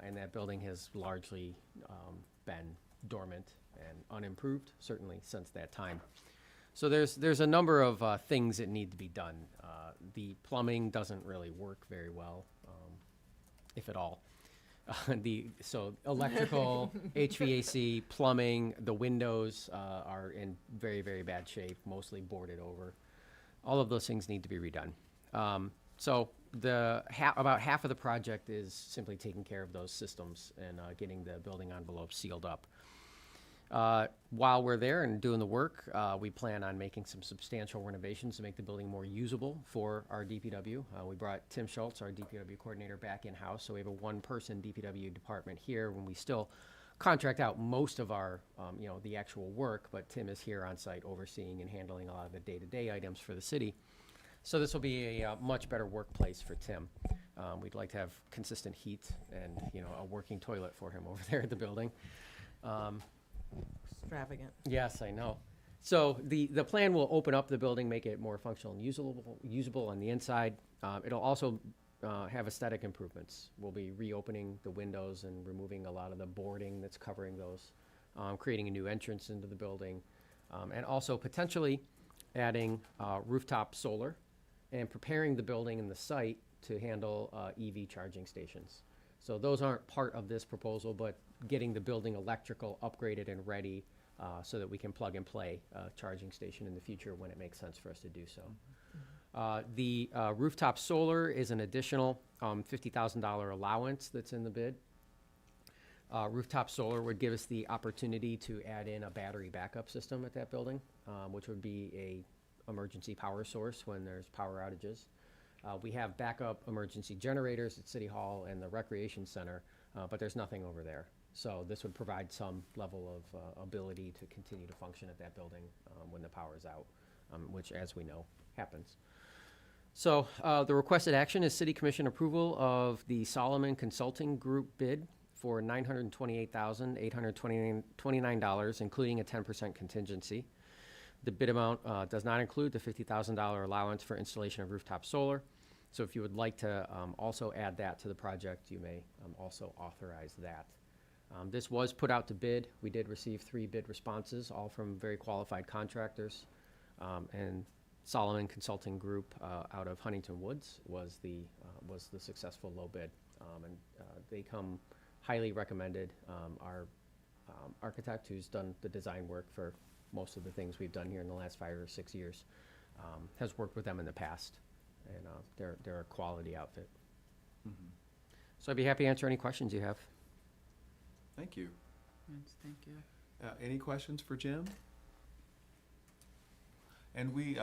and that building has largely been dormant and unimproved, certainly since that time. So there's a number of things that need to be done. The plumbing doesn't really work very well, if at all. So electrical, HVAC, plumbing, the windows are in very, very bad shape, mostly boarded over. All of those things need to be redone. So about half of the project is simply taking care of those systems and getting the building envelope sealed up. While we're there and doing the work, we plan on making some substantial renovations to make the building more usable for our DPW. We brought Tim Schultz, our DPW coordinator, back in-house, so we have a one-person DPW department here when we still contract out most of our, the actual work, but Tim is here on site overseeing and handling a lot of the day-to-day items for the city. So this will be a much better workplace for Tim. We'd like to have consistent heat and, a working toilet for him over there at the building. Extravagant. Yes, I know. So the plan will open up the building, make it more functional and usable on the inside. It'll also have aesthetic improvements. We'll be reopening the windows and removing a lot of the boarding that's covering those, creating a new entrance into the building, and also potentially adding rooftop solar and preparing the building and the site to handle EV charging stations. So those aren't part of this proposal, but getting the building electrical upgraded and ready so that we can plug and play a charging station in the future when it makes sense for us to do so. The rooftop solar is an additional $50,000 allowance that's in the bid. Rooftop solar would give us the opportunity to add in a battery backup system at that building, which would be a emergency power source when there's power outages. We have backup emergency generators at City Hall and the Recreation Center, but there's nothing over there. So this would provide some level of ability to continue to function at that building when the power is out, which, as we know, happens. So the requested action is City Commission approval of the Solomon Consulting Group bid for $928,829, including a 10% contingency. The bid amount does not include the $50,000 allowance for installation of rooftop solar. So if you would like to also add that to the project, you may also authorize that. This was put out to bid. We did receive 3 bid responses, all from very qualified contractors. And Solomon Consulting Group out of Huntington Woods was the successful low bid. And they come highly recommended. Our architect, who's done the design work for most of the things we've done here in the last 5 or 6 years, has worked with them in the past, and they're a quality outfit. Mm-hmm. So I'd be happy to answer any questions you have. Thank you. Yes, thank you. Any questions for Jim? And we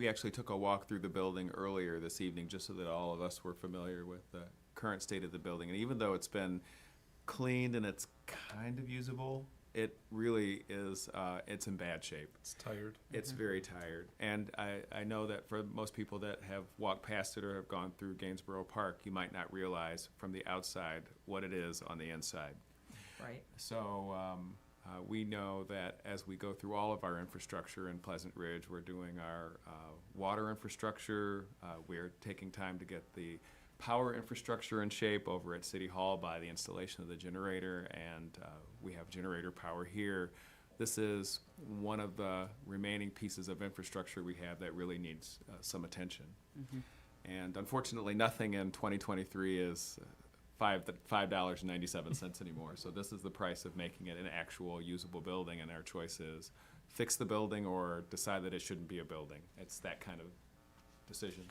actually took a walk through the building earlier this evening, just so that all of us were familiar with the current state of the building. And even though it's been cleaned and it's kind of usable, it really is, it's in bad shape. It's tired. It's very tired. And I know that for most people that have walked past it or have gone through Gainsborough Park, you might not realize from the outside what it is on the inside. Right. So we know that as we go through all of our infrastructure in Pleasant Ridge, we're doing our water infrastructure. We're taking time to get the power infrastructure in shape over at City Hall by the installation of the generator, and we have generator power here. This is one of the remaining pieces of infrastructure we have that really needs some attention. And unfortunately, nothing in 2023 is $5.97 anymore. So this is the price of making it an actual usable building, and our choice is fix the building or decide that it shouldn't be a building. It's that kind of decision.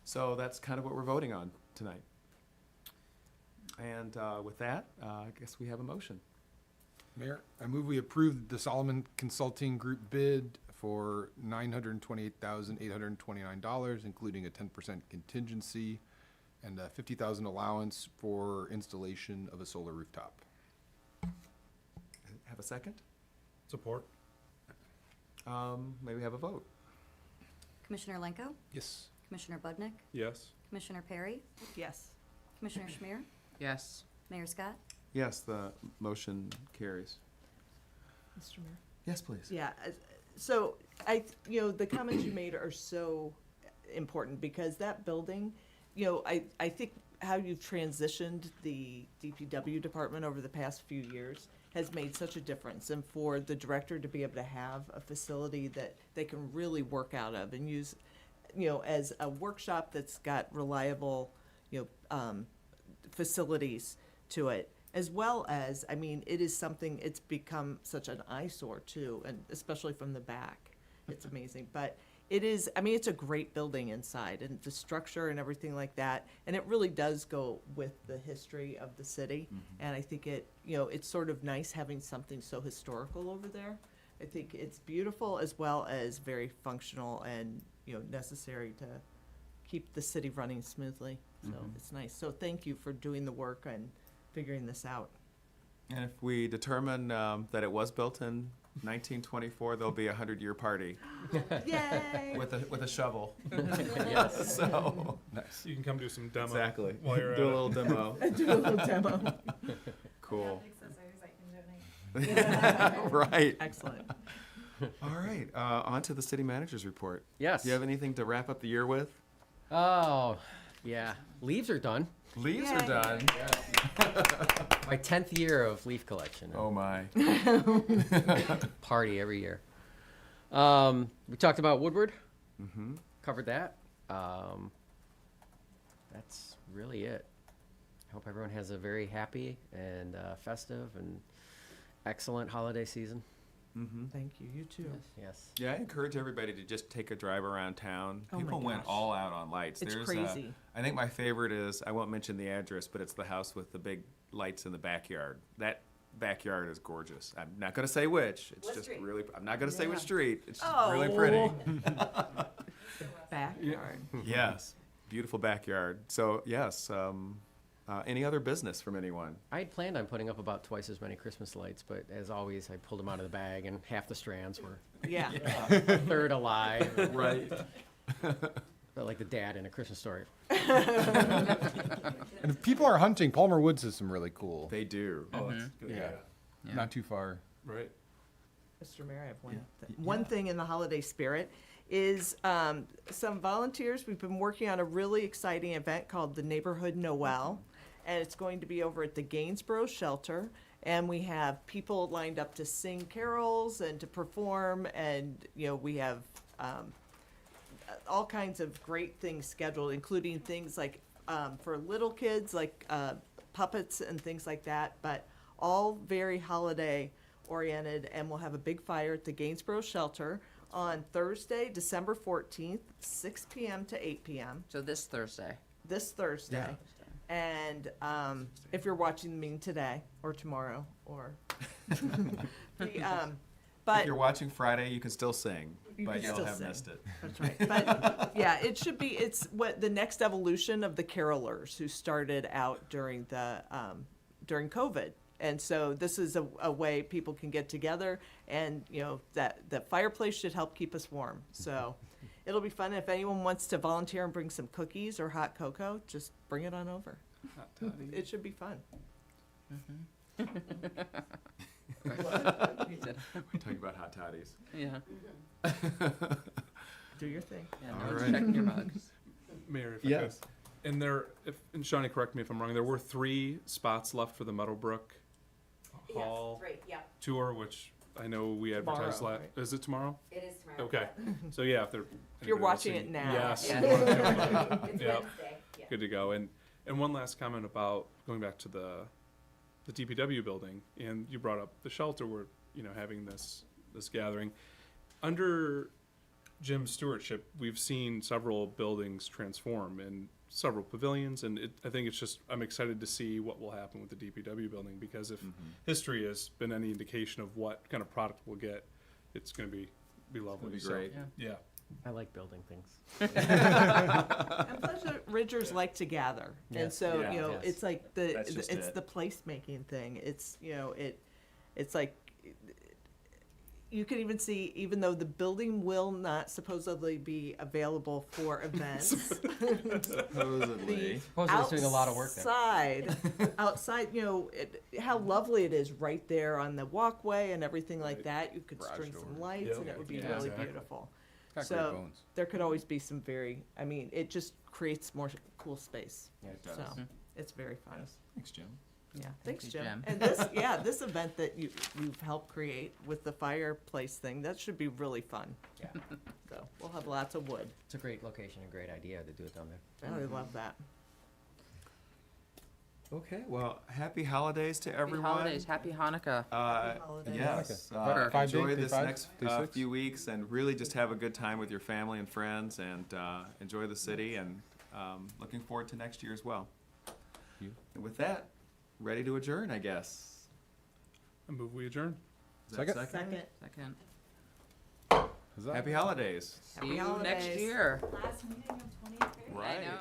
So that's kind of what we're voting on tonight. And with that, I guess we have a motion. Mayor, I move we approve the Solomon Consulting Group bid for $928,829, including a 10% contingency and a $50,000 allowance for installation of a solar rooftop. Have a second? Support. Maybe have a vote. Commissioner Lenko, Yes. Commissioner Budnick, Yes. Commissioner Perry, Yes. Commissioner Schmier, Yes. Mayor Scott. Yes, the motion carries. Mr. Mayor? Yes, please. Yeah, so the comments you made are so important because that building, I think how you've transitioned the DPW department over the past few years has made such a difference. And for the director to be able to have a facility that they can really work out of and use, as a workshop that's got reliable, facilities to it, as well as, it is something, it's become such an eyesore too, and especially from the back. It's amazing. But it is, it's a great building inside and the structure and everything like that. And it really does go with the history of the city. And I think it's sort of nice having something so historical over there. I think it's beautiful as well as very functional and, necessary to keep the city running smoothly. So it's nice. So thank you for doing the work and figuring this out. And if we determine that it was built in 1924, there'll be a 100-year party Yay! with a shovel. Yes. So Nice. You can come do some demo. exactly. While you're Do a at it. little demo. Do a little demo. Cool. I can donate. Right. Excellent. All right. On to the city manager's report. Yes. Do you have anything to wrap up the year with? Oh, yeah. Leaves are done. Leaves Yay. are done. My 10th year of leaf collection. Oh my. Party every year. We talked about Woodward. Mm-hmm. Covered that. That's really it. I hope everyone has a very happy and festive and excellent holiday season. Mm-hmm. Thank you. You too. Yes. Yeah, I encourage everybody to just take a drive around town. Oh my People went gosh. all out on lights. It's There's crazy. I think my favorite is, I won't mention the address, but it's the house with the big lights in the backyard. That backyard is gorgeous. I'm not going to say which. It's just really, I'm not going to say which street. It's just really pretty. Backyard. Yes. Beautiful backyard. So, yes. Any other business from anyone? I had planned on putting up about twice as many Christmas lights, but as always, I pulled them out of the bag, and half the strands were Yeah. a third alive. Right. Felt like the dad in A Christmas Story. And if people are hunting, Palmer Woods has some really cool. They do. Oh, that's good. Yeah. Not too far. Right. Mr. Mayor, I have one thing in the holiday spirit is some volunteers. We've been working on a really exciting event called the Neighborhood Noel, and it's going to be over at the Gainsborough Shelter. And we have people lined up to sing carols and to perform, and we have all kinds of great things scheduled, including things like for little kids, like puppets and things like that. But all very holiday oriented, and we'll have a big fire at the Gainsborough Shelter on Thursday, December 14th, 6 p.m. to 8 p.m. So this Thursday. This Thursday. And if you're watching the meeting today or tomorrow or but If you're watching Friday, you can still sing, You but can you'll still have sing. missed it. That's right. But yeah, it's what the next evolution of the carolers who started out during the during COVID. And so this is a way people can get together, and, you know, that fireplace should help keep us warm. So it'll be fun. If anyone wants to volunteer and bring some cookies or hot cocoa, just bring it on over. It should be fun. We're talking about hot toddies. Yeah. Do your thing. Yeah, All no one's right. checking your mugs. Mayor, if I Yes. could. And and Shawnee, correct me if I'm wrong, there were 3 spots left for the Meadowbrook Hall tour, which I know we advertised Tomorrow, last. right? Is it tomorrow? It is tomorrow. Okay. So yeah, if they're. If you're anybody watching listening- it now. Yes. Yeah. you wanna do it. It's Yep. Wednesday, yeah. Good to go. And one last comment about going back to the DPW building, and you brought up the shelter. We're having this gathering under Jim's stewardship. We've seen several buildings transform and several pavilions, and I think it's just I'm excited to see what will happen with the DPW building, because if history has been any indication of what kind of product we'll get, it's going to be lovely. be So, great. yeah. I like building things. And Pleasant Ridgers like to gather, and Yes. so Yeah. you know Yes. it's like That's just it's it. the placemaking thing. It's it's like you can even see, even though the building will not supposedly be available for events, Supposedly. Supposedly it's doing a lot of work there. outside, how lovely it is right there on the walkway and everything like that. You could Garage string door. some lights, Yep. and it would be Yeah, really exactly. beautiful. Got great So bones. there could always be some it just creates more cool space. Yeah, It does. So it's very fun. Thanks, Jim. Yeah, thanks, you, Jim. Jim. And this event that you've helped create with the fireplace thing, that should be really fun. Yeah. So we'll have lots of wood. It's a great location, a great idea to do it down there. I love that. Okay, well, happy holidays to Happy everyone. holidays. Happy Hanukkah. holidays. Yes. Butter. 5 days, Enjoy day this 5, next day 6? few weeks, and really just have a good time with your family and friends, and enjoy the city. And looking forward to next year as well. You. And with that, ready to adjourn, I guess. I move we adjourn. Is that Second. Second. Second. Huzzah. Happy holidays. See you next holidays. year. Last meeting of 2023. I know.